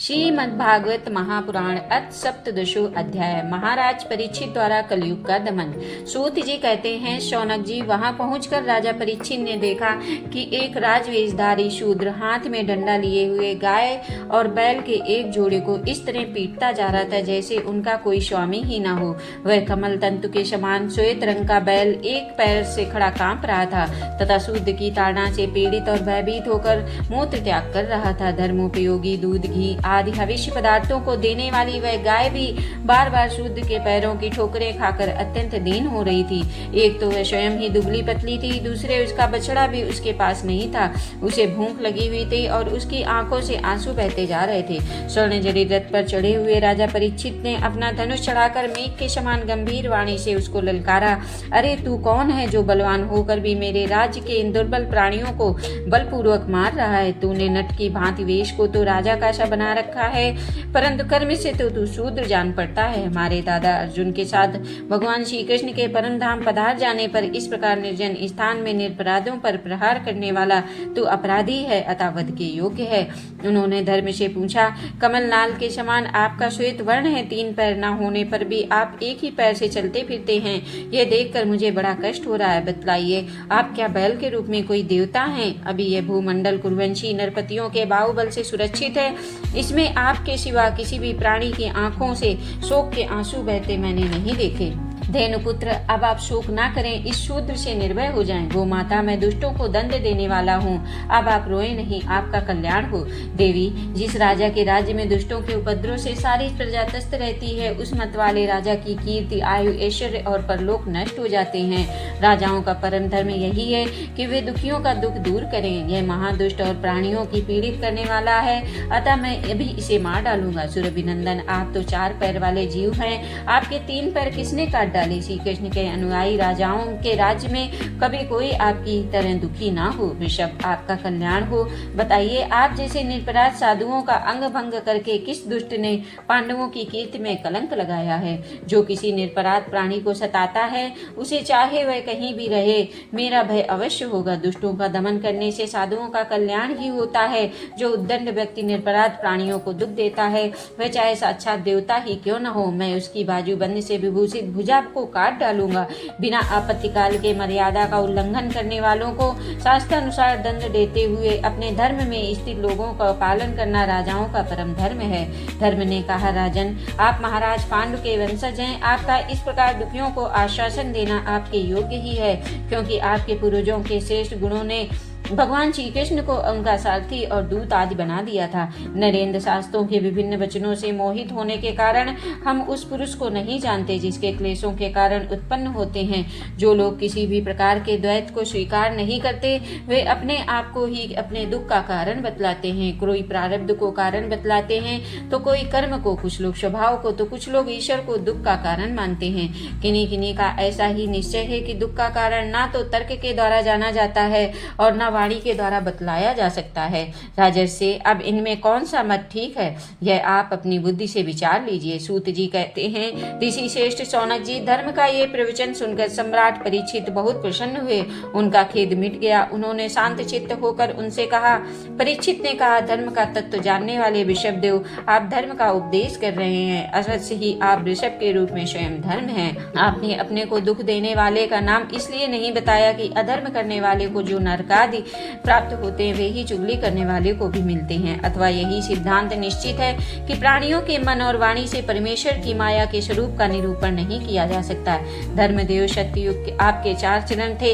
श्रीमद्भागवत महापुराण अथ सप्तदशो अध्याय। महाराज परीक्षित द्वारा कलयुग का दमन। सूत जी कहते हैं, शौनक जी, वहां पहुंचकर राजा परीक्षित ने देखा कि एक राजवेशधारी शूद्र हाथ में डंडा लिए हुए गाय और बैल के एक जोड़े को इस तरह पीटता जा रहा था जैसे उनका कोई स्वामी ही न हो। वह कमल तंतु के समान श्वेत रंग का बैल एक पैर से खड़ा कांप रहा था तथा शूद्र की ताड़ना से पीड़ित और भयभीत होकर मूत्र त्याग कर रहा था। धर्मोपयोगी दूध, घी आदि हविष्य पदार्थों को देने वाली वह गाय भी बार बार शूद्र के पैरों की ठोकरें खाकर अत्यंत दीन हो रही थी। एक तो वह स्वयं ही दुबली पतली थी, दूसरे उसका बछड़ा भी उसके पास नहीं था। उसे भूख लगी हुई थी और उसकी आंखों से आंसू बहते जा रहे थे। स्वर्ण जड़ित रथ पर चढ़े हुए राजा परीक्षित ने अपना धनुष चढ़ाकर मेघ के समान गंभीर वाणी से उसको ललकारा, अरे तू कौन है जो बलवान होकर भी मेरे राज्य के इन दुर्बल प्राणियों को बलपूर्वक मार रहा है? तूने नट की भांति वेश को तो राजा का सा बना रखा है, परंतु कर्म से तो तू शूद्र जान पड़ता है। हमारे दादा अर्जुन के साथ भगवान श्री कृष्ण के परम धाम पधार जाने पर इस प्रकार निर्जन स्थान में निरपराधों पर प्रहार करने वाला तू अपराधी है, अतः वध के योग्य है। उन्होंने धर्म से पूछा, कमल नाल के समान आपका श्वेत वर्ण है, 3 पैर न होने पर भी आप एक ही पैर से चलते फिरते हैं। यह देखकर मुझे बड़ा कष्ट हो रहा है। बतलाइए, आप क्या बैल के रूप में कोई देवता हैं? अभी यह भूमंडल कुरुवंशी नरपतियों के बाहुबल से सुरक्षित है, इसमें आपके सिवा किसी भी प्राणी की आंखों से शोक के आंसू बहते मैंने नहीं देखे। धेनुपुत्र, अब आप शोक ना करें, इस शूद्र से निर्भय हो जाएं। गो माता, मैं दुष्टों को दंड देने वाला हूँ, अब आप रोए नहीं, आपका कल्याण हो। देवी, जिस राजा के राज्य में दुष्टों के उपद्रव से सारी प्रजा त्रस्त रहती है, उस मत वाले राजा की कीर्ति, आयु, ऐश्वर्य और परलोक नष्ट हो जाते हैं। राजाओं का परम धर्म यही है कि वे दुखियों का दुख दूर करें। यह महादुष्ट और प्राणियों की पीड़ित करने वाला है, अतः मैं अभी इसे मार डालूंगा। सुरभिनंदन, आप तो 4 पैर वाले जीव हैं, आपके 3 पैर किसने काट डाले? श्री कृष्ण के अनुयायी राजाओं के राज्य में कभी कोई आपकी तरह दुखी ना हो। ऋषभ, आपका कल्याण हो। बताइए, आप जैसे निरपराध साधुओं का अंग भंग करके किस दुष्ट ने पांडवों की कीर्ति में कलंक लगाया है? जो किसी निरपराध प्राणी को सताता है, उसे चाहे वह कहीं भी रहे, मेरा भय अवश्य होगा। दुष्टों का दमन करने से साधुओं का कल्याण ही होता है। जो उद्दंड व्यक्ति निरपराध प्राणियों को दुख देता है, वह चाहे साक्षात देवता ही क्यों न हो, मैं उसकी बाजूबंद से विभूषित भुजा को काट डालूंगा। बिना आपत्ति काल के मर्यादा का उल्लंघन करने वालों को शास्त्रानुसार दंड देते हुए अपने धर्म में स्थित लोगों का पालन करना राजाओं का परम धर्म है। धर्म ने कहा, राजन, आप महाराज पांडु के वंशज हैं, आपका इस प्रकार दुखियों को आश्वासन देना आपके योग्य ही है, क्योंकि आपके पूर्वजों के श्रेष्ठ गुणों ने भगवान श्री कृष्ण को उनका सारथी और दूत आदि बना दिया था। नरेंद्र, शास्त्रों के विभिन्न वचनों से मोहित होने के कारण हम उस पुरुष को नहीं जानते जिसके क्लेशों के कारण उत्पन्न होते हैं। जो लोग किसी भी प्रकार के द्वैत को स्वीकार नहीं करते, वे अपने आप को ही अपने दुख का कारण बतलाते हैं। कोई प्रारब्ध को कारण बतलाते हैं तो कोई कर्म को, कुछ लोग स्वभाव को तो कुछ लोग ईश्वर को दुख का कारण मानते हैं। किन्हीं किन्हीं का ऐसा ही निश्चय है कि दुख का कारण ना तो तर्क के द्वारा जाना जाता है और न वाणी के द्वारा बतलाया जा सकता है। राजर्षि, अब इनमें कौन सा मत ठीक है, यह आप अपनी बुद्धि से विचार लीजिए। सूत जी कहते हैं, ऋषि श्रेष्ठ शौनक जी, धर्म का ये प्रवचन सुनकर सम्राट परीक्षित बहुत प्रसन्न हुए। उनका खेद मिट गया। उन्होंने शांत चित्त होकर उनसे कहा, परीक्षित ने कहा, धर्म का तत्व जानने वाले ऋषभदेव, आप धर्म का उपदेश कर रहे हैं। अवश्य ही आप ऋषभ के रूप में स्वयं धर्म हैं। आपने अपने को दुख देने वाले का नाम इसलिए नहीं बताया कि अधर्म करने वाले को जो नरकादि प्राप्त होते हैं, वे ही चुगली करने वाले को भी मिलते हैं। अथवा यही सिद्धांत निश्चित है कि प्राणियों के मन और वाणी से परमेश्वर की माया के स्वरूप का निरूपण नहीं किया जा सकता। धर्मदेव सत्ययुग के आपके 4 चरण थे,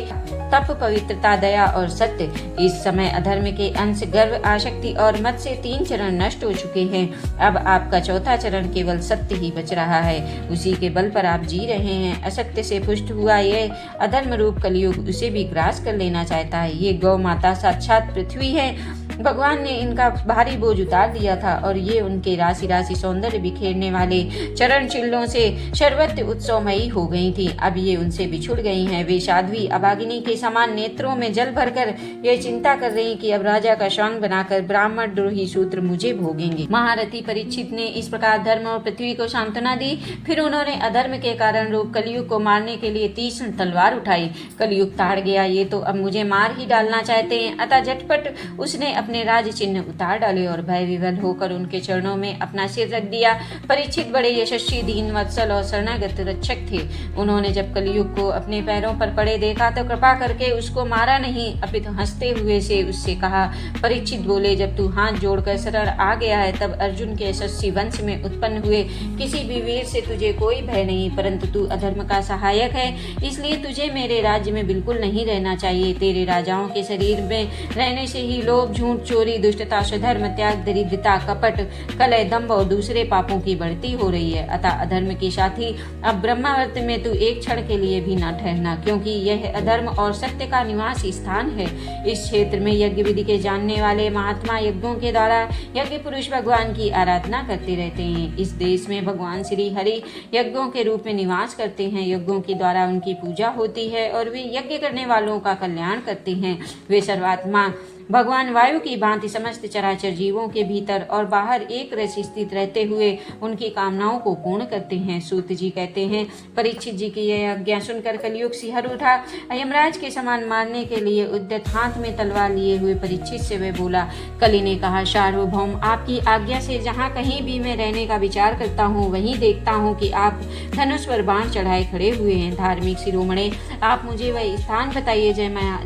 तप, पवित्रता, दया और सत्य। इस समय अधर्म के अंश, गर्व, आसक्ति और मत से 3 चरण नष्ट हो चुके हैं। अब आपका 4था चरण केवल सत्य ही बच रहा है, उसी के बल पर आप जी रहे हैं। असत्य से पुष्ट हुआ यह अधर्म रूप कलयुग उसे भी ग्रास कर लेना चाहता है। ये गौ माता साक्षात पृथ्वी है। भगवान ने इनका भारी बोझ उतार दिया था और ये उनके राशि राशि सौंदर्य बिखेरने वाले चरण चिल्लों से सर्वत्र उत्सवमयी हो गई थी। अब ये उनसे बिछुड़ गई हैं। वे साध्वी अभागिनी के समान नेत्रों में जल भरकर ये चिंता कर रही कि अब राजा का स्वांग बनाकर ब्राह्मण द्रोही सूत्र मुझे भोगेंगे। महारथी परीक्षित ने इस प्रकार धर्म और पृथ्वी को सांत्वना दी। फिर उन्होंने अधर्म के कारण रूप कलयुग को मारने के लिए तीक्ष्ण तलवार उठाई। कलयुग ताड़ गया, ये तो अब मुझे मार ही डालना चाहते हैं। अतः झटपट उसने अपने राज चिन्ह उतार डाले और भय विवल होकर उनके चरणों में अपना सिर रख दिया। परीक्षित बड़े यशस्वी, दीन वत्सल और शरणागत रक्षक थे। उन्होंने जब कलयुग को अपने पैरों पर पड़े देखा तो कृपा करके उसको मारा नहीं, अपितु हंसते हुए से उससे कहा। परीक्षित बोले, जब तू हाथ जोड़कर शरण आ गया है तब अर्जुन के यशस्वी वंश में उत्पन्न हुए किसी भी वीर से तुझे कोई भय नहीं, परंतु तू अधर्म का सहायक है, इसलिए तुझे मेरे राज्य में बिल्कुल नहीं रहना चाहिए। तेरे राजाओं के शरीर में रहने से ही लोभ, झूठ, चोरी, दुष्टता, स्वधर्म त्याग, दरिद्रता, कपट, कलह, दंभ और दूसरे पापों की बढ़ती हो रही है। अतः अधर्म के साथी अब ब्रह्मावर्त में तू एक क्षण के लिए भी न ठहरना, क्योंकि यह अधर्म और सत्य का निवास स्थान है। इस क्षेत्र में यज्ञ विधि के जानने वाले महात्मा यज्ञों के द्वारा यज्ञ पुरुष भगवान की आराधना करते रहते हैं। इस देश में भगवान श्री हरि यज्ञों के रूप में निवास करते हैं। यज्ञों के द्वारा उनकी पूजा होती है और वे यज्ञ करने वालों का कल्याण करते हैं। वे सर्वात्मा भगवान वायु की भांति समस्त चराचर जीवों के भीतर और बाहर एक रस स्थित रहते हुए उनकी कामनाओं को पूर्ण करते हैं। सूत जी कहते हैं, परीक्षित जी की यह आज्ञा सुनकर कलयुग सिहर उठा। यमराज के समान मारने के लिए उद्यत हाथ में तलवार लिए हुए परीक्षित से वह बोला। कलि ने कहा, सार्वभौम, आपकी आज्ञा से जहाँ कहीं भी मैं रहने का विचार करता हूँ वहीं देखता हूँ कि आप धनुष पर बाण चढ़ाए खड़े हुए हैं। धार्मिक शिरोमणि, आप मुझे वह स्थान बताइए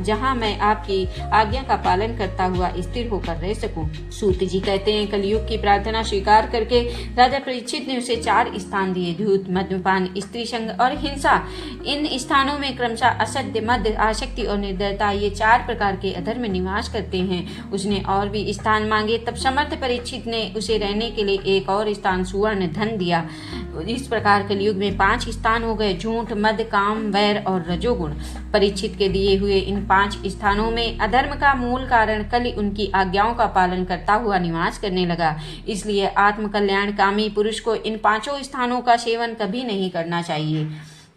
जहाँ मैं आपकी आज्ञा का पालन करता हुआ स्थिर होकर रह सकूं। सूत जी कहते हैं, कलयुग की प्रार्थना स्वीकार करके राजा परीक्षित ने उसे 4 स्थान दिए। धूत, मद्यपान, स्त्री संग और हिंसा। इन स्थानों में क्रमशः असत्य, मद, आसक्ति और निर्दयता, ये 4 प्रकार के अधर्म निवास करते हैं। उसने और भी स्थान मांगे, तब समर्थ परीक्षित ने उसे रहने के लिए एक और स्थान सुवर्ण धन दिया। इस प्रकार कलयुग में 5 स्थान हो गए: झूठ, मद, काम, वैर और रजोगुण। परीक्षित के दिए हुए इन 5 स्थानों में अधर्म का मूल कारण कलि उनकी आज्ञाओं का पालन करता हुआ निवास करने लगा। इसलिए आत्म कल्याणकामी पुरुष को इन 5 स्थानों का सेवन कभी नहीं करना चाहिए।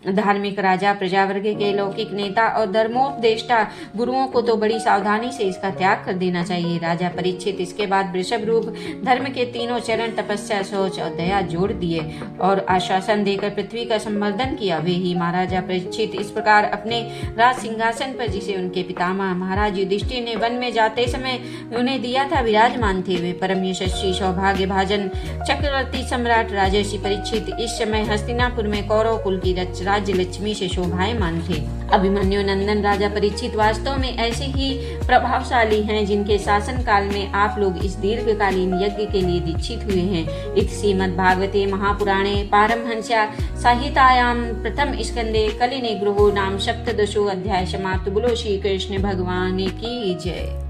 धार्मिक राजा, प्रजावर्ग के लौकिक नेता और धर्मोपदेष्टा गुरुओं को तो बड़ी सावधानी से इसका त्याग कर देना चाहिए। राजा परीक्षित इसके बाद वृषभ रूप धर्म के 3 चरण तपस्या, शौच और दया जोड़ दिए और आश्वासन देकर पृथ्वी का संवर्धन किया। वे ही महाराजा परीक्षित इस प्रकार अपने राज सिंहासन पर, जिसे उनके पितामह महाराज युधिष्ठिर ने वन में जाते समय उन्हें दिया था, विराजमान थे। वे परम यशस्वी, सौभाग्य भाजन, चक्रवर्ती सम्राट राजर्षि परीक्षित इस समय हस्तिनापुर में कौरव कुल की राज्य लक्ष्मी से शोभायमान थे। अभिमन्यु नंदन राजा परीक्षित वास्तव में ऐसे ही प्रभावशाली हैं जिनके शासन काल में आप लोग इस दीर्घकालीन यज्ञ के लिए दीक्षित हुए हैं। इति श्रीमद्भागवते महापुराणे पारमहंस्या संहितायां प्रथम स्कंदे कलि निग्रहो नाम 17 अध्याय समाप्त। बोलो श्री कृष्ण भगवान की जय।